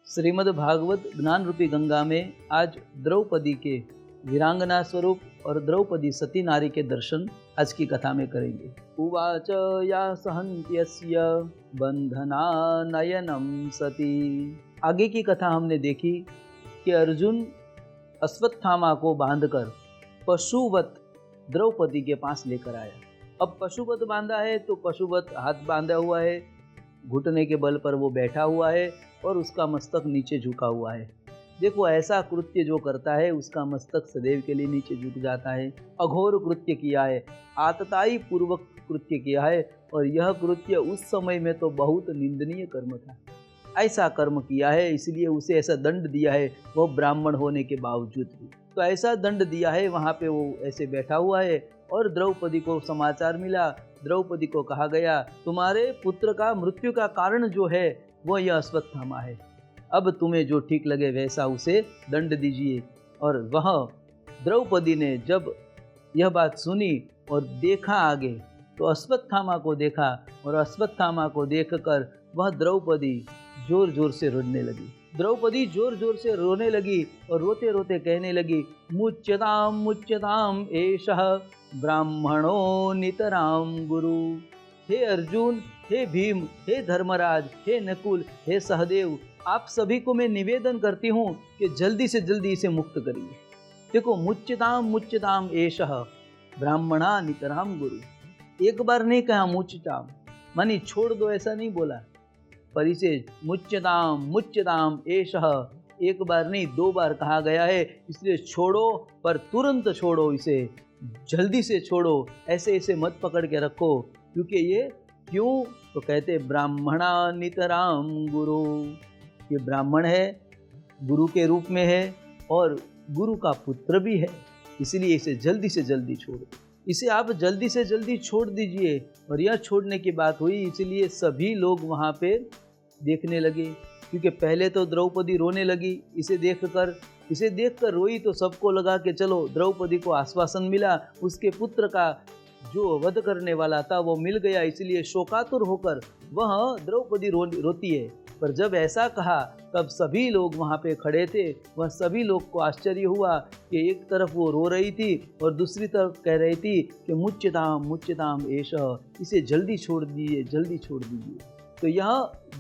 श्रीमद् भागवत ज्ञान रूपी गंगा में आज द्रौपदी के वीरांगना स्वरूप और द्रौपदी सती नारी के दर्शन आज की कथा में करेंगे। उवाच या सहन्त्यस्य बंधना नयनम सती। आगे की कथा हमने देखी कि अर्जुन अश्वत्थामा को बांधकर पशुवत द्रौपदी के पास लेकर आया। अब पशुवत बांधा है तो पशुवत हाथ बांधा हुआ है, घुटने के बल पर वो बैठा हुआ है और उसका मस्तक नीचे झुका हुआ है। देखो, ऐसा कृत्य जो करता है उसका मस्तक सदैव के लिए नीचे झुक जाता है। अघोर कृत्य किया है, आतताई पूर्वक कृत्य किया है, और यह कृत्य उस समय में तो बहुत निंदनीय कर्म था। ऐसा कर्म किया है, इसलिए उसे ऐसा दंड दिया है, वो ब्राह्मण होने के बावजूद भी। तो ऐसा दंड दिया है, वहाँ पे वो ऐसे बैठा हुआ है और द्रौपदी को समाचार मिला। द्रौपदी को कहा गया, तुम्हारे पुत्र का मृत्यु का कारण जो है वो यह अश्वत्थामा है, अब तुम्हें जो ठीक लगे वैसा उसे दंड दीजिए। और वह द्रौपदी ने जब यह बात सुनी और देखा आगे, तो अश्वत्थामा को देखा, और अश्वत्थामा को देखकर वह द्रौपदी जोर जोर से रोने लगी। द्रौपदी जोर जोर से रोने लगी और रोते रोते कहने लगी, मुच्यताम मुच्यताम एषः ब्राह्मणो नितराम गुरु। हे अर्जुन, हे भीम, हे धर्मराज, हे नकुल, हे सहदेव, आप सभी को मैं निवेदन करती हूँ कि जल्दी से जल्दी इसे मुक्त करिए। देखो, मुच्यताम मुच्यताम एषः ब्राह्मणा नितराम गुरु। एक बार नहीं कहा मुच्यताम, मानी छोड़ दो, ऐसा नहीं बोला, पर इसे मुच्यताम मुच्यताम एषः एक बार नहीं 2 बार कहा गया है। इसलिए छोड़ो, पर तुरंत छोड़ो, इसे जल्दी से छोड़ो, ऐसे इसे मत पकड़ के रखो। क्योंकि ये क्यों, तो कहते ब्राह्मणा नितराम गुरु। ये ब्राह्मण है, गुरु के रूप में है और गुरु का पुत्र भी है, इसलिए इसे जल्दी से जल्दी छोड़ो। इसे आप जल्दी से जल्दी छोड़ दीजिए। और यह छोड़ने की बात हुई, इसलिए सभी लोग वहाँ पे देखने लगे। क्योंकि पहले तो द्रौपदी रोने लगी, इसे देखकर रोई, तो सबको लगा कि चलो द्रौपदी को आश्वासन मिला, उसके पुत्र का जो वध करने वाला था वो मिल गया, इसलिए शोकातुर होकर वह द्रौपदी रोती है। पर जब ऐसा कहा तब सभी लोग वहाँ पे खड़े थे, वह सभी लोग को आश्चर्य हुआ कि एक तरफ वो रो रही थी और दूसरी तरफ कह रही थी कि मुच्यताम एषः, इसे जल्दी छोड़ दीजिए, जल्दी छोड़ दीजिए। तो यह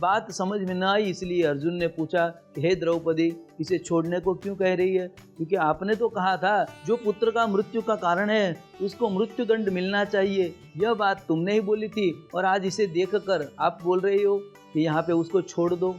बात समझ में न आई, इसलिए अर्जुन ने पूछा कि हे द्रौपदी, इसे छोड़ने को क्यों कह रही है? क्योंकि आपने तो कहा था जो पुत्र का मृत्यु का कारण है उसको मृत्यु दंड मिलना चाहिए, यह बात तुमने ही बोली थी, और आज इसे देखकर आप बोल रही हो कि यहाँ पे उसको छोड़ दो।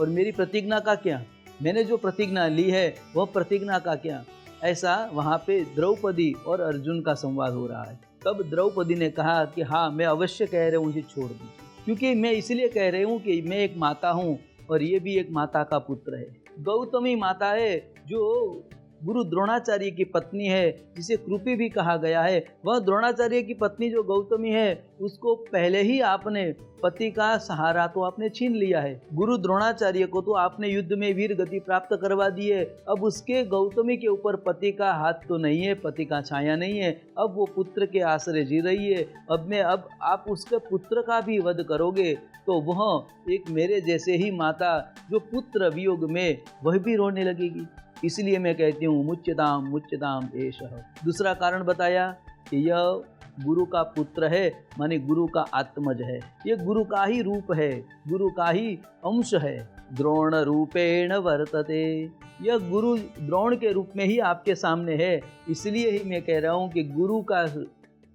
और मेरी प्रतिज्ञा का क्या, मैंने जो प्रतिज्ञा ली है वह प्रतिज्ञा का क्या? ऐसा वहाँ पे द्रौपदी और अर्जुन का संवाद हो रहा है। तब द्रौपदी ने कहा कि हाँ, मैं अवश्य कह रही हूँ इसे छोड़ दीजिए, क्योंकि मैं इसलिए कह रही हूँ कि मैं एक माता हूँ और ये भी एक माता का पुत्र है। गौतमी माता है जो गुरु द्रोणाचार्य की पत्नी है, जिसे कृपी भी कहा गया है। वह द्रोणाचार्य की पत्नी जो गौतमी है, उसको पहले ही आपने पति का सहारा तो आपने छीन लिया है। गुरु द्रोणाचार्य को तो आपने युद्ध में वीर गति प्राप्त करवा दी है। अब उसके गौतमी के ऊपर पति का हाथ तो नहीं है, पति का छाया नहीं है। अब वो पुत्र के आश्रय जी रही है। अब आप उसके पुत्र का भी वध करोगे तो वह एक मेरे जैसे ही माता जो पुत्र वियोग में वह भी रोने लगेगी। इसलिए मैं कहती हूँ मुच्यताम एषः। दूसरा कारण बताया कि यह गुरु का पुत्र है, माने गुरु का आत्मज है, ये गुरु का ही रूप है, गुरु का ही अंश है। द्रोण रूपेण वर्तते, यह गुरु द्रोण के रूप में ही आपके सामने है। इसलिए ही मैं कह रहा हूँ कि गुरु का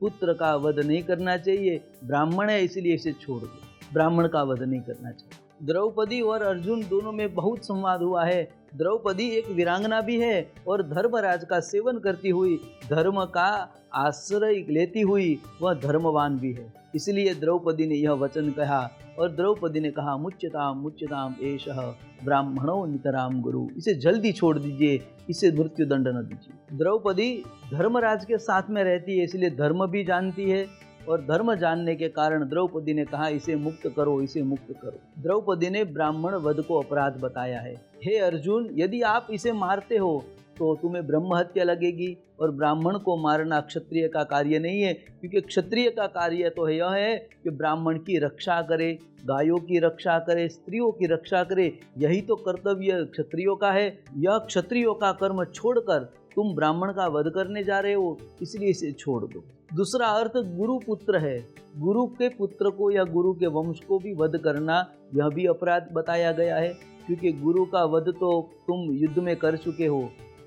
पुत्र का वध नहीं करना चाहिए। ब्राह्मण है इसलिए इसे छोड़ दो, ब्राह्मण का वध नहीं करना चाहिए। द्रौपदी और अर्जुन दोनों में बहुत संवाद हुआ है। द्रौपदी एक वीरांगना भी है और धर्मराज का सेवन करती हुई, धर्म का आश्रय लेती हुई वह धर्मवान भी है। इसलिए द्रौपदी ने यह वचन कहा, और द्रौपदी ने कहा मुच्यताम एषः ब्राह्मणो नितराम गुरु, इसे जल्दी छोड़ दीजिए, इसे मृत्यु दंड न दीजिए। द्रौपदी धर्मराज के साथ में रहती है, इसलिए धर्म भी जानती है, और धर्म जानने के कारण द्रौपदी ने कहा इसे मुक्त करो, इसे मुक्त करो। द्रौपदी ने ब्राह्मण वध को अपराध बताया है। हे अर्जुन, यदि आप इसे मारते हो तो तुम्हें ब्रह्म हत्या लगेगी, और ब्राह्मण को मारना क्षत्रिय का कार्य नहीं है, क्योंकि क्षत्रिय का कार्य तो यह है कि ब्राह्मण की रक्षा करे, गायों की रक्षा करे, स्त्रियों की रक्षा करे, यही तो कर्तव्य क्षत्रियों का है। यह क्षत्रियों का कर्म छोड़कर तुम ब्राह्मण का वध करने जा रहे हो, इसलिए इसे छोड़ दो। दूसरा अर्थ गुरु पुत्र है, गुरु के पुत्र को या गुरु के वंश को भी वध करना, यह भी अपराध बताया गया है, क्योंकि गुरु का वध तो तुम युद्ध में कर चुके हो,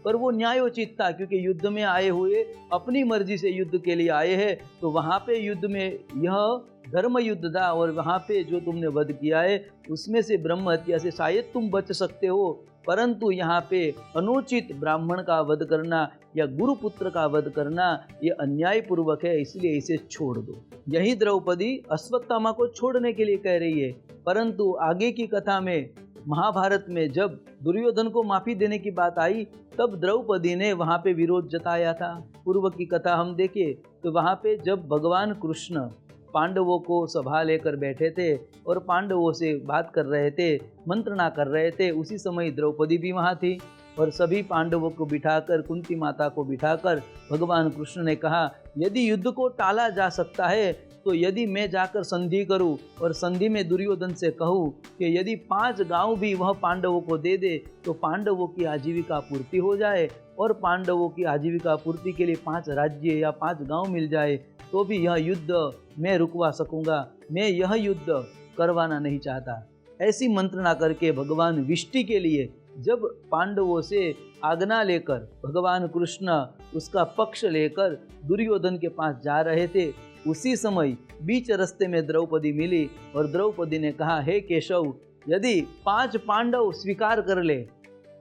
पर वो न्यायोचित था, क्योंकि युद्ध में आए हुए अपनी मर्जी से युद्ध के लिए आए हैं, तो वहाँ पे युद्ध में यह धर्म युद्ध था, और वहाँ पे जो तुमने वध किया है उसमें से ब्रह्म हत्या से शायद तुम बच सकते हो, परंतु यहाँ पे अनुचित ब्राह्मण का वध करना या गुरुपुत्र का वध करना ये अन्यायपूर्वक है, इसलिए इसे छोड़ दो। यही द्रौपदी अश्वत्थामा को छोड़ने के लिए कह रही है, परंतु आगे की कथा में महाभारत में जब दुर्योधन को माफी देने की बात आई, तब द्रौपदी ने वहाँ पे विरोध जताया था। पूर्व की कथा हम देखें तो वहाँ पे जब भगवान कृष्ण पांडवों को सभा लेकर बैठे थे और पांडवों से बात कर रहे थे, मंत्रणा कर रहे थे, उसी समय द्रौपदी भी वहाँ थी, और सभी पांडवों को बिठाकर, कुंती माता को बिठाकर भगवान कृष्ण ने कहा, यदि युद्ध को टाला जा सकता है तो यदि मैं जाकर संधि करूं और संधि में दुर्योधन से कहूं कि यदि 5 गांव भी वह पांडवों को दे दे तो पांडवों की आजीविका पूर्ति हो जाए, और पांडवों की आजीविका पूर्ति के लिए 5 राज्य या 5 गांव मिल जाए, तो भी यह युद्ध मैं रुकवा सकूंगा, मैं यह युद्ध करवाना नहीं चाहता। ऐसी मंत्रणा करके भगवान विष्टि के लिए जब पांडवों से आज्ञा लेकर भगवान कृष्ण उसका पक्ष लेकर दुर्योधन के पास जा रहे थे, उसी समय बीच रास्ते में द्रौपदी मिली, और द्रौपदी ने कहा, हे केशव, यदि 5 पांडव स्वीकार कर ले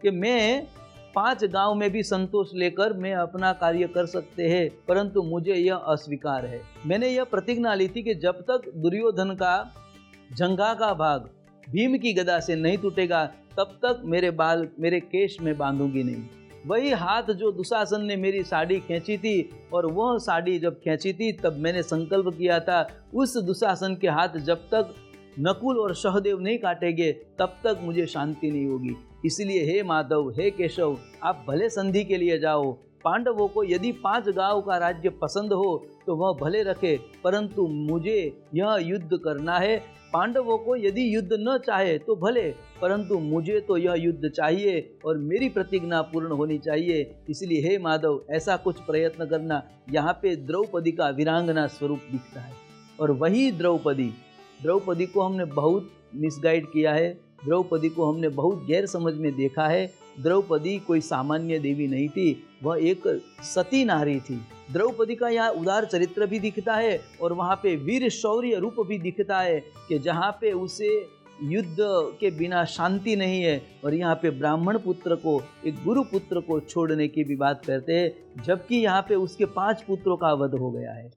कि मैं 5 गांव में भी संतोष लेकर मैं अपना कार्य कर सकते हैं, परंतु मुझे यह अस्वीकार है। मैंने यह प्रतिज्ञा ली थी कि जब तक दुर्योधन का जंघा का भाग भीम की गदा से नहीं टूटेगा, तब तक मेरे बाल मेरे केश में बांधूंगी नहीं। वही हाथ जो दुशासन ने मेरी साड़ी खींची थी, और वह साड़ी जब खींची थी तब मैंने संकल्प किया था, उस दुशासन के हाथ जब तक नकुल और सहदेव नहीं काटेंगे तब तक मुझे शांति नहीं होगी। इसलिए हे माधव, हे केशव, आप भले संधि के लिए जाओ, पांडवों को यदि 5 गांव का राज्य पसंद हो तो वह भले रखे, परंतु मुझे यह युद्ध करना है। पांडवों को यदि युद्ध न चाहे तो भले, परंतु मुझे तो यह युद्ध चाहिए और मेरी प्रतिज्ञा पूर्ण होनी चाहिए। इसलिए हे माधव, ऐसा कुछ प्रयत्न करना। यहाँ पे द्रौपदी का वीरांगना स्वरूप दिखता है, और वही द्रौपदी को हमने बहुत मिसगाइड किया है, द्रौपदी को हमने बहुत गैर समझ में देखा है। द्रौपदी कोई सामान्य देवी नहीं थी, वह एक सती नारी थी। द्रौपदी का यहाँ उदार चरित्र भी दिखता है, और वहाँ पे वीर शौर्य रूप भी दिखता है कि जहाँ पे उसे युद्ध के बिना शांति नहीं है, और यहाँ पे ब्राह्मण पुत्र को, एक गुरु पुत्र को छोड़ने की भी बात करते हैं, जबकि यहाँ पे उसके 5 पुत्रों का वध हो गया है।